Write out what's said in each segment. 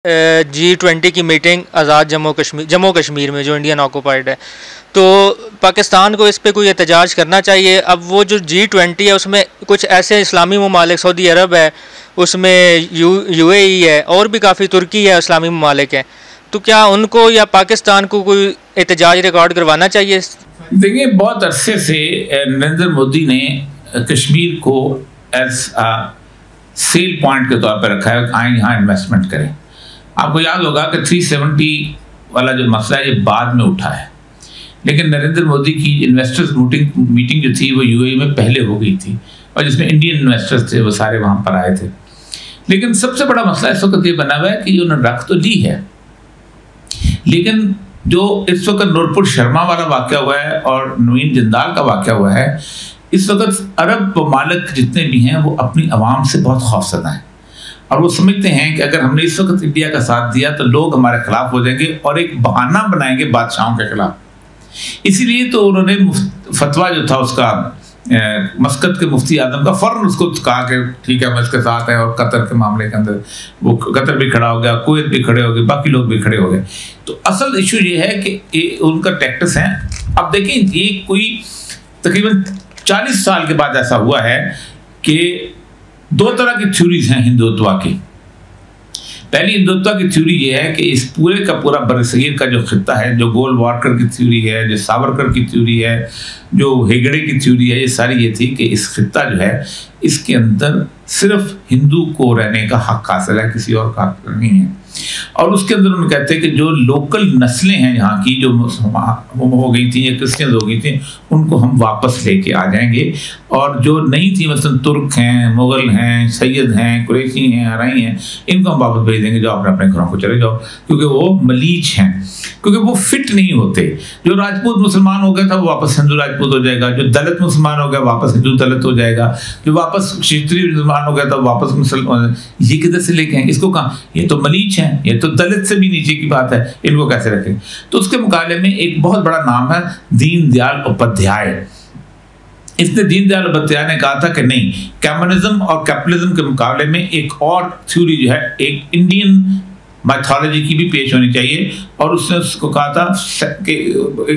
G20 की meeting आज़ाद जम्मू कश्मीर में जो इंडियन ऑक्यूपाइड है, तो पाकिस्तान को इस पे कोई एहतजाज करना चाहिए। अब वो जो G20 है उसमें कुछ ऐसे इस्लामी ममालिक, सऊदी अरब है, उसमें UAE है और भी काफ़ी तुर्की है, इस्लामी ममालिक हैं, तो क्या उनको या पाकिस्तान को कोई एहतजाज रिकॉर्ड करवाना चाहिए? देखिए, बहुत अरसे से नरेंद्र मोदी ने कश्मीर को एज सेल पॉइंट के तौर पर रखा है, आए यहाँ इन्वेस्टमेंट करें। आपको याद होगा कि 370 वाला जो मसला है ये बाद में उठा है, लेकिन नरेंद्र मोदी की इन्वेस्टर्स मीटिंग जो थी वो UAE में पहले हो गई थी और जिसमें इंडियन इन्वेस्टर्स थे वो सारे वहाँ पर आए थे। लेकिन सबसे बड़ा मसला इस वक्त ये बना हुआ है कि उन्होंने रख तो ली है, लेकिन जो इस वक्त नूरपुर शर्मा वाला वाक़या हुआ है और नवीन जिंदाल का वाक़या हुआ है, इस वक्त अरब ममालिक जितने भी हैं वो अपनी आवाम से बहुत खौफजदा हैं और वो समझते हैं कि अगर हमने इस वक्त इंडिया का साथ दिया तो लोग हमारे खिलाफ हो जाएंगे और एक बहाना बनाएंगे बादशाहों के खिलाफ। इसीलिए तो उन्होंने फतवा जो था उसका मस्कत के मुफ्ती आजम का फ़ौरन उसको कहा कि ठीक है, हम इसके साथ हैं। और कतर के मामले के अंदर वो कतर भी खड़ा हो गया, कुवैत भी खड़े हो गए, बाकी लोग भी खड़े हो गए। तो असल इशू ये है कि उनका टैक्टिस है। अब देखिए, ये कोई तकरीबन 40 साल के बाद ऐसा हुआ है कि दो तरह की थ्योरीज हैं हिंदुत्व की। पहली हिंदुत्व की थ्योरी ये है कि इस पूरे का पूरा बरसगीर का जो खित्ता है, जो गोलवारकर की थ्योरी है, जो सावरकर की थ्योरी है, जो हेगड़े की थ्योरी है, ये सारी ये थी कि इस खित्ता जो है इसके अंदर सिर्फ हिंदू को रहने का हक हासिल है, किसी और का हक नहीं है। और उसके अंदर उन्होंने कहते हैं कि जो लोकल नस्लें हैं यहाँ की, जो हो गई थी या क्रिश्चियन हो गई थी, उनको हम वापस लेके आ जाएंगे। और जो नहीं थी, मतलब तुर्क हैं, मुग़ल हैं, सैयद हैं, कुरैशी हैं, हराई हैं, इनको हम वापस भेज देंगे, जो अपने अपने घरों को चले जाओ, क्योंकि वो मलीच हैं, क्योंकि वो फिट नहीं होते। जो राजपूत मुसलमान हो गया था वो वापस हिंदू राजपूत हो जाएगा, जो दलित मुसलमान हो गया वापस हिंदू दलित हो जाएगा, जो वापस क्षत्रिय मुसलमान हो गया था वापस मुसलमान। ये किधर से लेके आएंगे इसको? कहाँ? ये तो मलीच हैं, ये तो दलित से भी नीचे की बात है, इनको कैसे रखें? तो उसके मुकाबले में एक बहुत बड़ा नाम है दीनदयाल उपाध्याय। इसने दीनदयाल उपाध्याय ने कहा था कि नहीं, कम्युनिज्म और कैपिटलिज्म के मुकाबले में एक और थ्योरी जो है, एक इंडियन माइथोलॉजी की भी पेश होनी चाहिए। और उसने उसको कहा था कि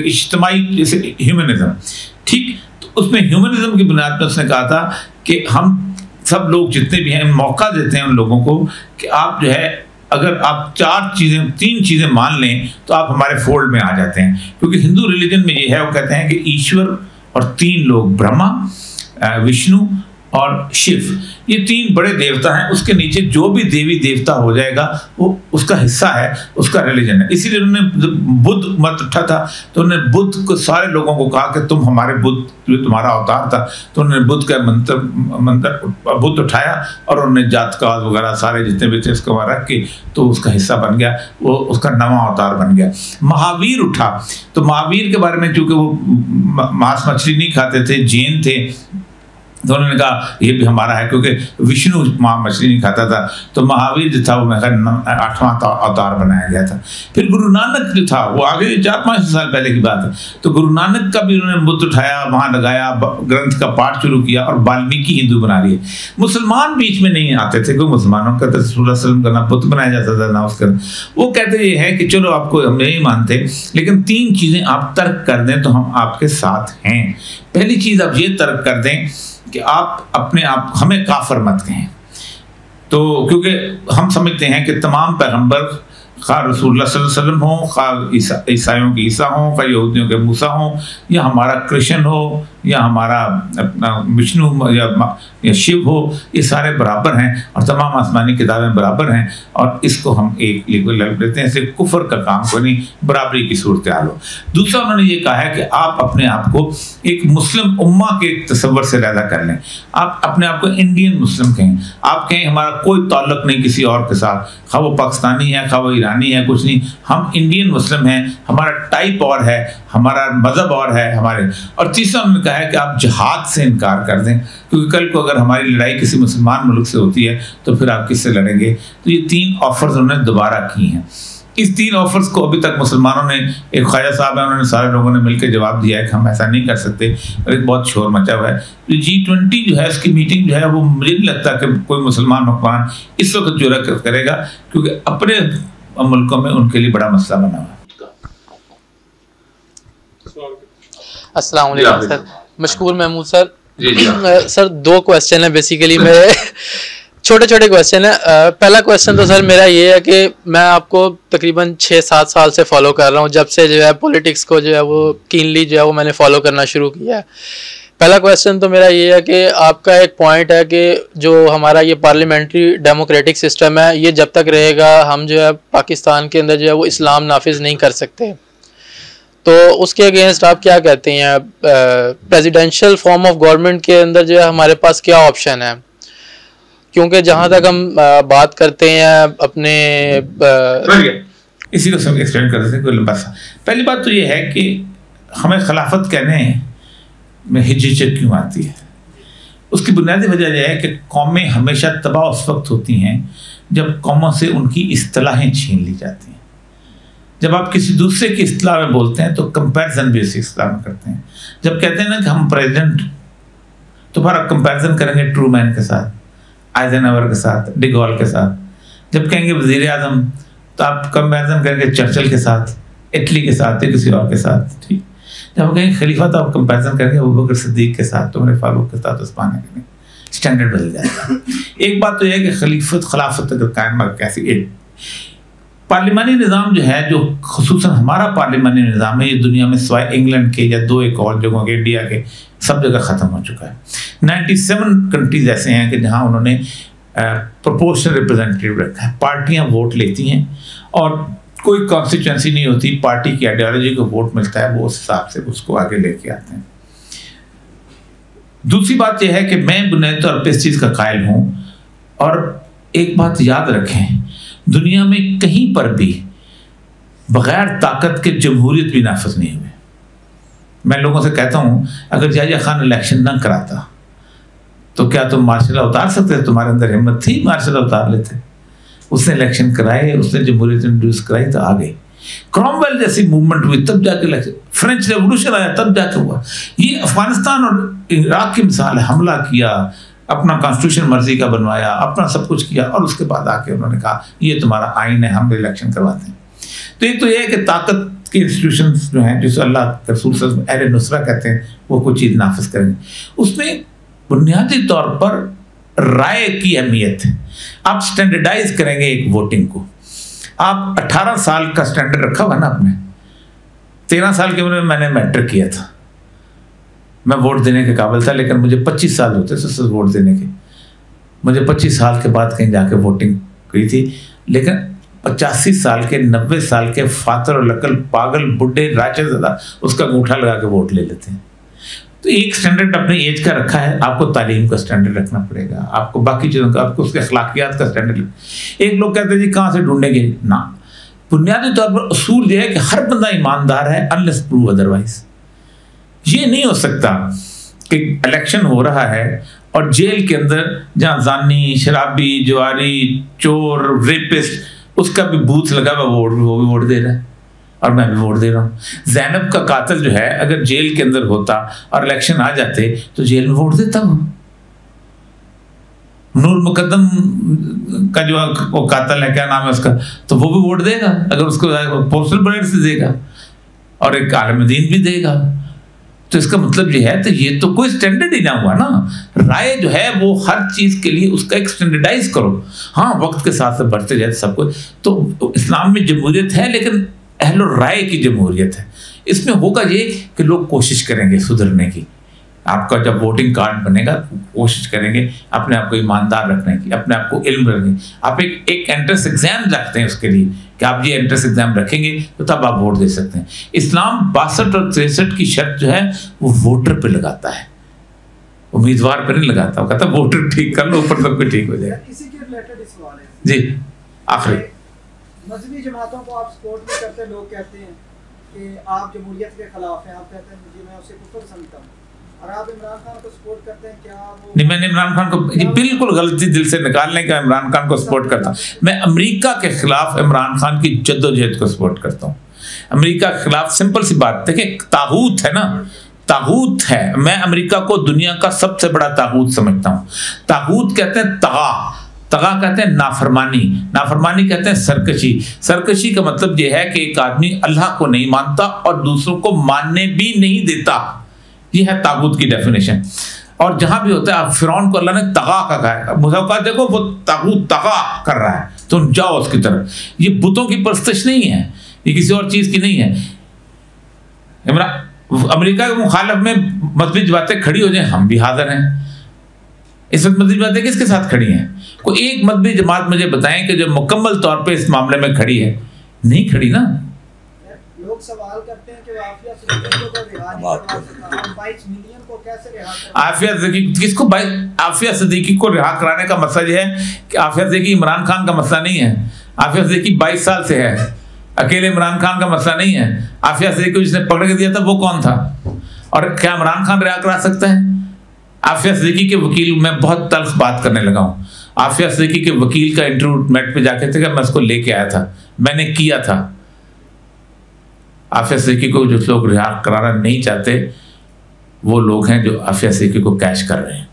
इज्तिमाई, जैसे ह्यूमनिज्म। ठीक, तो उसमें ह्यूमनिज्म की बुनियाद पर उसने कहा था कि हम सब लोग जितने भी हैं मौका देते हैं उन लोगों को कि आप जो है, अगर आप 3 चीज़ें मान लें तो आप हमारे फोल्ड में आ जाते हैं। क्योंकि हिंदू रिलीजन में ये है, वो कहते हैं कि ईश्वर और 3 लोग, ब्रह्मा, विष्णु और शिव, ये 3 बड़े देवता हैं। उसके नीचे जो भी देवी देवता हो जाएगा वो उसका हिस्सा है, उसका रिलीजन है। इसीलिए उन्होंने जब बुद्ध मत उठा था तो उन्होंने बुद्ध को, सारे लोगों को कहा कि तुम हमारे बुद्ध, जो तुम्हारा अवतार था, तो उन्होंने बुद्ध का मंत्र बुद्ध उठाया और उन्होंने जातकात वगैरह सारे जितने भी थे उसको रख के तो उसका हिस्सा बन गया, वो उसका नवा अवतार बन गया। महावीर उठा, तो महावीर के बारे में चूंकि वो मांस मछली नहीं खाते थे, जैन थे, तो उन्होंने कहा ये भी हमारा है, क्योंकि विष्णु मछली नहीं खाता था। तो महावीर जो था वो मैं 8वां अवतार बनाया गया था। फिर गुरु नानक जो था वो आगे 400-500 साल पहले की बात है, तो गुरु नानक का भी उन्होंने बुत उठाया, वहाँ लगाया, ग्रंथ का पाठ शुरू किया और वाल्मीकि हिंदू बना लिए। मुसलमान बीच में नहीं आते थे, क्योंकि मुसलमानों का रसूलुल्लाह का ना बुत बनाया जाता था ना उसका। वो कहते ये है कि चलो आपको हम नहीं मानते, लेकिन 3 चीज़ें आप तर्क कर दें तो हम आपके साथ हैं। पहली चीज़ आप ये तर्क कर दें कि आप अपने आप हमें काफिर मत कहें। तो क्योंकि हम समझते हैं कि तमाम पैगंबर, खा रसूलुल्लाह सल्लल्लाहु अलैहि वसल्लम हो, खा ईसाइयों के ईसा हो, खा यहूदियों के मूसा हो, या हमारा कृष्ण हो, या हमारा अपना विष्णु या शिव हो, ये सारे बराबर हैं और तमाम आसमानी किताबें बराबर हैं। और इसको हम एक लग लेते हैं, इससे कुफर का काम को नहीं, बराबरी की सूरत हाल हो। दूसरा उन्होंने ये कहा है कि आप अपने आप को एक मुस्लिम उम्मा के तस्वर से पैदा कर लें। आप अपने आप को इंडियन मुस्लिम कहें, आप कहें हमारा कोई ताल्लुक नहीं किसी और के साथ, खा वो पाकिस्तानी है, खा वो ईरानी है, कुछ नहीं, हम इंडियन मुस्लिम हैं, हमारा टाइप और है, हमारा मज़हब और है हमारे। और तीसरा उन्होंने कहा है कि आप जिहाद से इनकार कर दें, क्योंकि कल को अगर हमारी लड़ाई किसी मुसलमान मुल्क से होती है तो फिर आप किससे लड़ेंगे। तो ये 3 ऑफर्स उन्होंने दोबारा की हैं। इस 3 ऑफर्स को अभी तक मुसलमानों ने, एक ख्वाजा साहब है, उन्होंने सारे लोगों ने मिलकर जवाब दिया है कि हम ऐसा नहीं कर सकते, और एक बहुत शोर मचा हुआ है। तो G20 जो है उसकी मीटिंग जो है वो मुझे नहीं लगता कि कोई मुसलमान हुक्मरान इस वक्त जुर्रत करेगा, क्योंकि अपने मुल्कों में उनके लिए बड़ा मसला बना हुआ है। अस्सलाम वालेकुम सर, मशकूर महमूद सर। जी सर 2 क्वेश्चन है बेसिकली, मेरे छोटे छोटे क्वेश्चन है। पहला क्वेश्चन तो सर मेरा ये है कि मैं आपको तकरीबन 6-7 साल से फॉलो कर रहा हूँ, जब से जो है पॉलिटिक्स को जो है वो कीनली जो है वो मैंने फॉलो करना शुरू किया है। पहला क्वेश्चन तो मेरा ये है कि आपका एक पॉइंट है कि जो हमारा ये पार्लियामेंट्री डेमोक्रेटिक सिस्टम है, ये जब तक रहेगा हम जो है पाकिस्तान के अंदर जो है वो इस्लाम नाफिज नहीं कर सकते। तो उसके अगेंस्ट आप क्या कहते हैं? प्रेसिडेंशियल फॉर्म ऑफ गवर्नमेंट के अंदर जो है हमारे पास क्या ऑप्शन है? क्योंकि जहाँ तक हम बात करते हैं अपने इसी को सब एक्सटेंड कर देते हैं कोई लंबा सा। पहली बात तो ये है कि हमें खिलाफत कहने में हिचकिचाहट क्यों आती है? उसकी बुनियादी वजह यह है कि कौमें हमेशा तबाह उस वक्त होती हैं जब कौमों से उनकी इस्तिलाहें छीन ली जाती हैं। जब आप किसी दूसरे की इस्तिलाह में बोलते हैं तो कंपैरिजन भी उसी इस्तिलाह में करते हैं। जब कहते हैं ना कि हम प्रेसिडेंट, तो फिर आप कंपैरिजन करेंगे ट्रूमैन के साथ, आइजनहवर के साथ, डिगॉल के साथ। जब कहेंगे वज़ीर आज़म तो आप कंपैरिजन करेंगे चर्चिल के साथ, इटली के साथ या किसी और के साथ। ठीक, जब कहेंगे खलीफा तो आप कंपैरिजन करेंगे अबू बकर सिद्दीक के साथ, उमर फारूक के साथ, उस्मान के। स्टैंडर्ड बदल जाता है। एक बात तो यह है कि खिलाफत अगर कायम कैसी पार्लिमानी निज़ाम जो है, जो खुसूसन हमारा पार्लिमानी निज़ाम है, ये दुनिया में सिवाय इंग्लैंड के या 2 एक और जगहों के, इंडिया के, सब जगह ख़त्म हो चुका है। 97 कंट्रीज ऐसे हैं कि जहाँ उन्होंने प्रोपोर्शनल रिप्रेजेंटेटिव रखा है। पार्टियाँ वोट लेती हैं और कोई कॉन्स्टिट्यूंसी नहीं होती, पार्टी की आइडियोलॉजी को वोट मिलता है, वो उस हिसाब से उसको आगे लेके आते हैं। दूसरी बात यह है कि मैं बुनियादी तौर पर इस चीज़ का कायल हूँ, और एक बात याद रखें, दुनिया में कहीं पर भी बगैर ताकत के जमहूरियत भी नाफिज नहीं हुए। मैं लोगों से कहता हूँ, अगर जाहिया खान इलेक्शन ना कराता तो क्या तुम मार्शल उतार सकते थे? तुम्हारे अंदर हिम्मत थी, मार्शल उतार लेते। उसने इलेक्शन कराए, उसने जमहूरियत इंट्रोड्यूस कराई तो आ गई। क्रॉमवेल जैसी मूवमेंट हुई तब जाके इलेक्शन, फ्रेंच रेवोल्यूशन आया तब जाके हुआ। ये अफगानिस्तान और इराक की मिसाल है। हमला किया, अपना कॉन्स्टिट्यूशन मर्जी का बनवाया, अपना सब कुछ किया, और उसके बाद आके उन्होंने कहा ये तुम्हारा आइन है, हम इलेक्शन करवाते हैं। तो एक तो यह है कि ताकत के इंस्टीट्यूशंस जो हैं, जिसे अल्लाह के रसूल अहले नुसरा कहते हैं, वो कोई चीज़ नाफिज करेंगे। उसमें बुनियादी तौर पर राय की अहमियत है। आप स्टैंडर्डाइज करेंगे एक वोटिंग को। आप 18 साल का स्टैंडर्ड रखा हुआ ना आपने। 13 साल की उम्र में मैंने मैट्रिक किया था, मैं वोट देने के काबिल था, लेकिन मुझे 25 साल होते थे वोट देने के। मुझे 25 साल के बाद कहीं जाके वोटिंग की थी, लेकिन 85 साल के, 90 साल के फातर और लकल पागल बुढ़े राशेज़ादा उसका अंगूठा लगा के वोट ले लेते हैं। तो एक स्टैंडर्ड अपने एज का रखा है, आपको तालीम का स्टैंडर्ड रखना पड़ेगा, आपको बाकी चीज़ों का, आपको उसके अखलाकियात का स्टैंडर्ड। एक लोग कहते हैं जी कहाँ से ढूंढेंगे ना, बुनियादी तौर पर उसूल यह है कि हर बंदा ईमानदार है अनलेस प्रूव अदरवाइज। ये नहीं हो सकता कि इलेक्शन हो रहा है और जेल के अंदर जहाँ जानी, शराबी, जुआरी, चोर, रेपिस्ट, उसका भी बूथ लगा हुआ, वो भी वोट दे रहा है और मैं भी वोट दे रहा हूँ। ज़ैनब का कातिल जो है अगर जेल के अंदर होता और इलेक्शन आ जाते तो जेल में वोट देता वो। नूर मुकद्दम का जो वो कातिल है, क्या नाम है उसका, तो वो भी वोट देगा अगर उसको पोस्टल बैलेट से देगा, और एक आलम दीन भी देगा। तो इसका मतलब ये है, तो ये तो कोई स्टैंडर्ड ही ना हुआ ना। राय जो है वो हर चीज़ के लिए उसका एक स्टैंडर्डाइज करो। हाँ, वक्त के साथ साथ बढ़ते जाए सब कुछ। तो इस्लाम में जमहूरियत है, लेकिन अहलो राय की जमहूरियत है। इसमें होगा ये कि लोग कोशिश करेंगे सुधरने की। आपका जब वोटिंग कार्ड बनेगा कोशिश करेंगे अपने आप को ईमानदार रखने की, अपने आप को इल्म रखने की। आप एक एंट्रेंस एग्जाम रखते हैं उसके लिए कि आप ये एंट्रेंस एग्जाम रखेंगे तो तब आप वोट दे सकते हैं। इस्लाम 62 और 63 की शर्त जो है वो वोटर पे लगाता है, उम्मीदवार पर नहीं लगाता। वो कहता वोटर ठीक कर लो, ऊपर सब कुछ ठीक हो जाएगा। इसी के रिलेटेड सवाल है जी, आखिरी मजहबी जमातों को आप सपोर्ट नहीं करते। लोग कहते हैं कि आप जमहूरियत के खिलाफ हैं, आप कहते हैं मुझे, मैं उसे कुफर समझता हूँ। और आप इमरान खान को सपोर्ट करते हैं क्या? वो नहीं, मैंने इमरान खान को ये बिल्कुल गलती दिल से निकालने का इमरान खान को सपोर्ट करता हूँ। मैं अमेरिका के खिलाफ इमरान खान की जद्दोजहद को सपोर्ट करता हूँ। अमेरिका के खिलाफ सिंपल सी बात, देखिए तागूत है ना, तागूत है। मैं अमेरिका को दुनिया का सबसे बड़ा तागूत समझता हूँ। तागूत कहते हैं तगा, तगा कहते हैं नाफरमानी, नाफरमानी कहते हैं सरकशी। सरकशी का मतलब यह है कि एक आदमी अल्लाह को नहीं मानता और दूसरों को मानने भी नहीं देता। यह है तागूत की डेफिनेशन। और जहां भी होता है, फिरौन को अल्लाह ने तगा का कहा है, मूसा को कहा देखो वो तागूत तगा कर रहा है, तुम जाओ उसकी तरफ। ये बुतों की परस्तिश नहीं है, ये किसी और चीज की नहीं है। अमेरिका के मुखालिफ में मजबूत बातें खड़ी हो जाए, हम भी हाजिर हैं। इस वक्त मजबूत बातें किसके साथ खड़ी हैं? कोई एक मजबूत जमात मुझे बताएं कि जो मुकम्मल तौर पे इस मामले में खड़ी है। नहीं खड़ी ना। लोग सवाल करते हैं कि आफिया सिद्दीकी को रिहा नहीं करवा सका, 22 मिलियन को कैसे रिहा करवा? आफिया सिद्दीकी किसको? आफिया सिद्दीकी को रिहा कराने का मसला यह है कि आफिया सिद्दीकी इमरान खान का मसला नहीं है। आफिया सिद्दीकी 22 साल से है, अकेले इमरान खान का मसला नहीं है। आफिया सिद्दीकी को जिसने पकड़ के दिया था वो कौन था? और क्या इमरान खान रिहा करा सकता है? आफिया सिद्दीकी के वकील, मैं बहुत तल्ख बात करने लगा हूँ, आफिया सिद्दीकी के वकील का इंटरव्यू नेट पे जाके थे, मैं उसको लेके आया था, मैंने किया था। आफिया सिद्दीकी को जो लोग रिहा कराना नहीं चाहते वो लोग हैं जो आफिया सिद्दीकी को कैश कर रहे हैं।